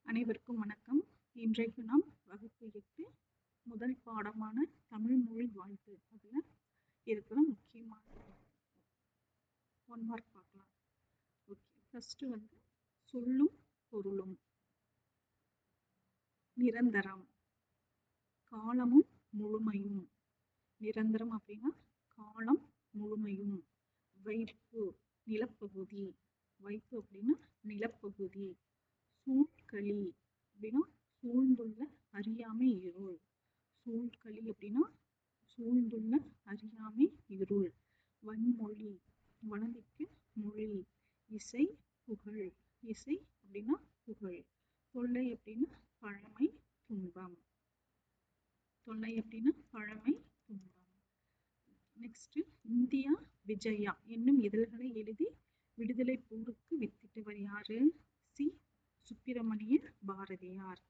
அனைவருக்கும் வணக்கம். இன்றைக்கு நாம் வகுப்பு 8 முதல் பாடமான தமிழ் மொழி வாழ்த்து அதில் இருக்கிற முக்கியமான 1 மார்க் பார்க்கலாம். ஓகே, ஃபர்ஸ்ட் சொல்லும் பொருளும். நிரந்தரம், காலமும் முழுமையும். நிரந்தரம் அப்படின்னா காலம் முழுமையும். வைப்பு, நிலப்பகுதி. வைப்பு அப்படின்னா நிலப்பகுதி. சூழ்களி அப்படின்னா சூழ்ந்துள்ள அறியாமை இருள். சூழ்களி அப்படின்னா சூழ்ந்துள்ள அறியாமை இருள். வன்மொழி, வனதிக்கு மொழி. இசை, புகழ். இசை அப்படின்னா புகழ். தொல்லை அப்படின்னா பழமை, துன்பம். தொல்லை அப்படின்னா பழமை, துன்பம். நெக்ஸ்ட், இந்தியா விஜயா என்னும் இதழ்களை எழுதி விடுதலை போருக்கு வித்திட்டவர் யாரு? சி. சுப்பிரமணிய பாரதியார்.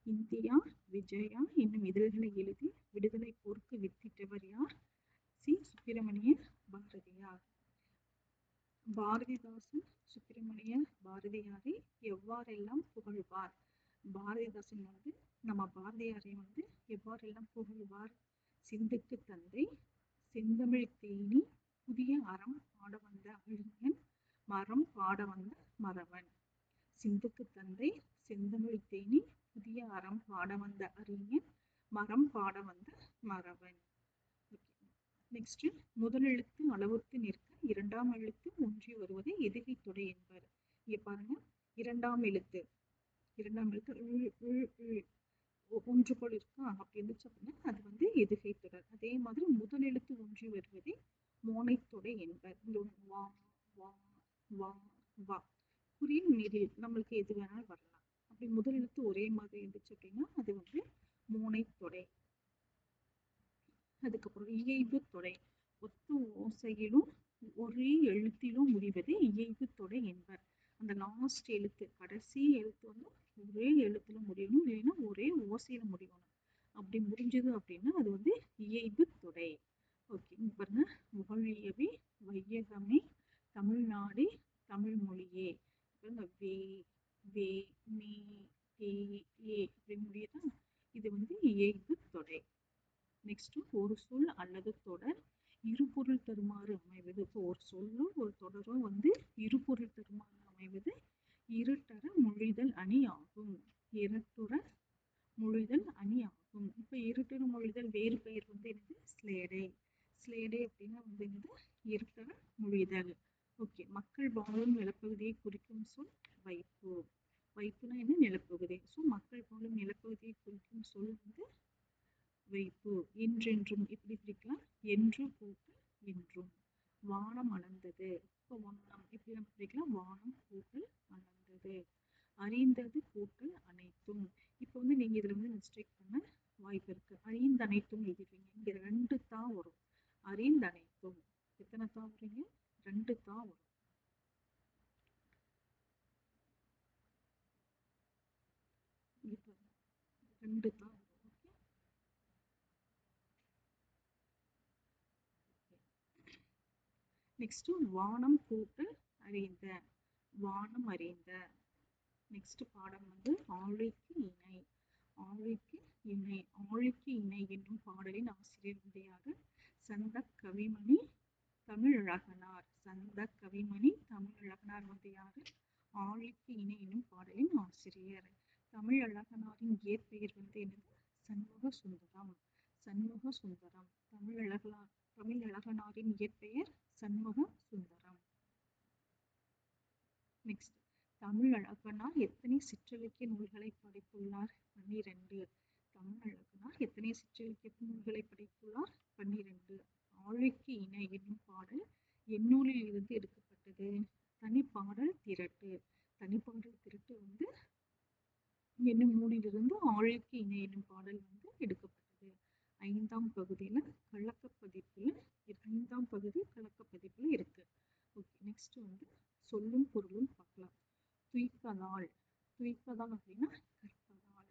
இந்தியா விஜயா என்னும் இதழ்களை எழுதி விடுதலை போருக்கு வித்திட்டவர் யார்? சி. சுப்பிரமணிய பாரதியார். பாரதிதாசன் சுப்பிரமணிய பாரதியாரை எவ்வாறெல்லாம் புகழ்வார்? பாரதிதாசன் நம்ம பாரதியாரை எவ்வாறெல்லாம் புகழ்வார்? சிந்துக்கு தந்தை, செந்தமிழ் தேனி, புதிய அறம் பாட வந்த அறிஞன், மரம் பாட வந்த மறவன். சிந்துக்கு தந்தை, செந்தமிழ் தேனி, புதிய அறம் பாட வந்த அறிஞன், மரம் பாட வந்த மறவன். நெக்ஸ்ட், முதலெழுத்து அளவுக்கு நிற்க இரண்டாம் எழுத்து ஒன்றி வருவதை எதுகை தொடை என்பர். இங்க பாருங்க, இரண்டாம் எழுத்து ஒன்று போல் இருக்கா, அப்படி இருந்துச்சு அப்படின்னா அது எதுகை தொடர். அதே மாதிரி முதல் எழுத்து ஒன்றி வருவதை மோனைத்தொடை என்பர். வா வா வா வா. குறில் நெடில் நம்மளுக்கு எது வேணாலும் வரலாம். அப்படி முதல் எழுத்து ஒரே மாதிரி இருந்துச்சு அப்படின்னா அது மோனைத்தொடை. அதுக்கப்புறம் இயைபு தொடை. ஒத்த ஓசையிலும் ஒரே எழுத்திலும் முடிவதை இயைபு தொடை என்பர். அந்த லாஸ்ட் எழுத்து, கடைசி எழுத்து ஒரே எழுத்துல முடியணும், இல்லைன்னா ஒரே ஓசையில முடியணும். அப்படி முடிஞ்சது அப்படின்னா அது இயைபு தொடை. ஓகே, பாருங்க, முகழியவே வையகமே தமிழ்நாடு தமிழ் மொழியே. வே வே மே தே ஏ அப்படி முடியுதா, இது இயைபு தொடை. நெக்ஸ்ட், ஒரு சொல் அல்லது தொடர் இருபொருள் தருமாறு அமைவது. இப்போ ஒரு சொல்லும் ஒரு தொடரும் இருபொருள் தருமாறு அமைவது இருட்டற மொழிதல் அணி ஆகும். இருட்டுற மொழிதல் அணி ஆகும். இப்ப இருட்டுற மொழிதல் வேறு பெயர் என்னது? ஸ்லேடை. ஸ்லேடை அப்படின்னா என்னது? இருட்டற மொழிதல். ஓகே, மக்கள் வாழும் நிலப்பகுதியை குறிக்கும் சொல் வைப்பு. வைப்புனா என்ன? நிலப்பகுதி. ஸோ மக்கள் வாழும் நிலப்பகுதியை குறிக்கும் சொல் வைப்பு. என்றென்றும் இப்படி பிரிக்கலாம், என்று கூட்டல் என்றும். வானம் அளந்தது. இப்போ வானம் இப்படி நம்ம பிரிக்கலாம், வானம் கூட்டல் அளந்தது. அறிந்தது கூட்டல் அனைத்தும். இப்போ நீங்க இதுல மிஸ்டேக் பண்ண வாய்ப்பு இருக்கு. அறிந்த அனைத்தும் எழுதிருவீங்க, இங்க 2 தான் வரும். அறிந்த அனைத்தும் எத்தனை தான் வரீங்க? 2 தான் வரும். இப்போ 2 தான் வரும். நெக்ஸ்ட், வானம் கூட்டல் அறிந்த. வானம் அறிந்த. நெக்ஸ்ட் பாடம் ஆழிக்கு இணை. ஆழிக்கு இணை. ஆழிக்கு இணை என்னும் பாடலின் ஆசிரியர் யாரு? சந்த கவிமணி தமிழழகனார். சந்த கவிமணி தமிழழகனார் யாரு? ஆழிக்கு இணை என்னும் பாடலின் ஆசிரியர். தமிழழகனாரின் இயற்பெயர் என்னது? சண்முக சுந்தரம். சண்முக சுந்தரம். தமிழழகனாரின் இயற்பெயர் சண்முக சுந்தரம். நெக்ஸ்ட், தமிழழகனார் எத்தனை சிற்றிலக்கிய நூல்களை படைத்துள்ளார்? 12. தமிழழகனார் எத்தனை சிற்றிலக்கிய நூல்களை படைத்துள்ளார்? 12. ஆழிக்கு இணை என்னும் பாடல் எந்நூலில் இருந்து எடுக்கப்பட்டது? தனிப்பாடல் திரட்டு. தனிப்பாடல் திரட்டு என்னும் நூலிலிருந்து ஆழிக்கு இணை என்னும் பாடல் எடுக்கப்பட்டது. 5ஆம் பகுதியில கலக்க பதிப்புல 5ஆம் பகுதி கலக்க பதிப்புல இருக்கு. ஓகே, நெக்ஸ்ட் சொல்லும் பொருளும் பார்க்கலாம். துய்ப்பதால். துய்ப்பதால் அப்படின்னா கற்பதால்.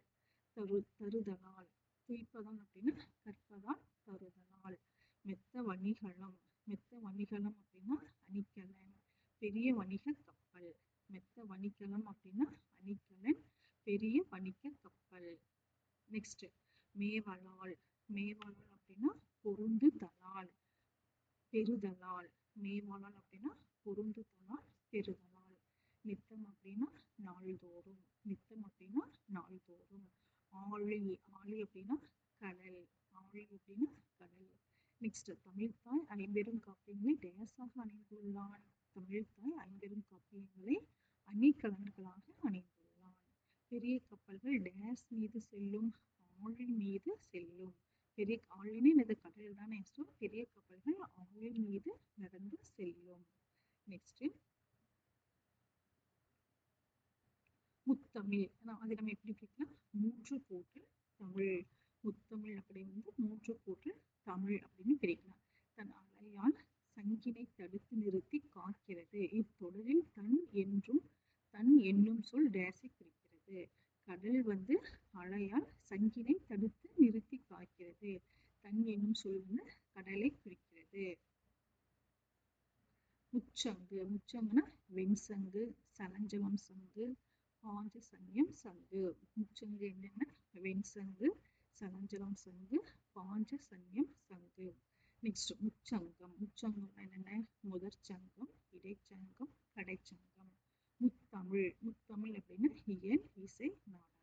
தருதலால். துய்ப்பதால் அப்படின்னா கற்பதால், தருதலால். மெத்த வணிகளம். மெத்த வணிகளம் அப்படின்னா அணிகலன். பெரிய வணிக கப்பல். மெத்த வணிகலம் அப்படின்னா அணிகலன், பெரிய நெக்ஸ்ட் மேவலால். மேவலால் அப்படின்னா பொருந்துதலால், பெறுதலால். மேவலால் அப்படின்னா பொருந்துதலால், பெறுதலால். நித்தம் அப்படின்னா நாள்தோறும். நித்தம் அப்படின்னா நாள்தோறும். ஆழி. ஆழி அப்படின்னா கடல். ஆழி அப்படின்னா கடல். நெக்ஸ்ட் தமிழ்த்தாய் ஐம்பெரும் காப்பியங்களை டேஸாக அணிந்துள்ளான். தமிழ்த்தாய் ஐம்பெரும் காப்பியங்களை அணிகலன்களாக அணிந்துள்ளான். பெரிய கப்பல்கள் டேஸ் மீது செல்லும், ஆழி மீது செல்லும். பெரிய ஆழினே இது கடல் தானே, ஸோ பெரிய கப்பல்கள் ஆழி மீது நடந்து செல்லும். நெக்ஸ்ட் முத்தமிழ். அது நம்ம எப்படி பிரிக்கலாம், மூன்று கூட்டல் தமிழ். முத்தமிழ் அப்படி மூன்று கூட்டல் தமிழ் அப்படின்னு பிரிக்கலாம். தன் அலையால் சங்கினை தடுத்து நிறுத்தி காக்கிறது. இத்தொடரில் தன் என்றும் தன் என்னும் சொல் டேஸை குறிக்கிறது. கடல் அலையால் சங்கினை தடுத்து நிறுத்தி காக்கிறது. தன் என்னும் சொல் கடலை குறிக்கிறது. முச்சங்கு. முச்சங்குனா வெண்சங்கு, சலஞ்சலம் சங்கு, பாஞ்சசன்யம் சங்கு. முச்சங்கு என்னென்ன, வெண்சங்கு, சலஞ்சலம் சங்கு, பாஞ்சசன்யம் சங்கு. நெக்ஸ்ட் முச்சங்கம். முச்சங்கம் என்னென்ன, முதற்சங்கம், இடைச்சங்கம், கடைச்சங்கம். முத்தமிழ். முத்தமிழ் அப்படின்னா இயல், இசை, நாடகம்.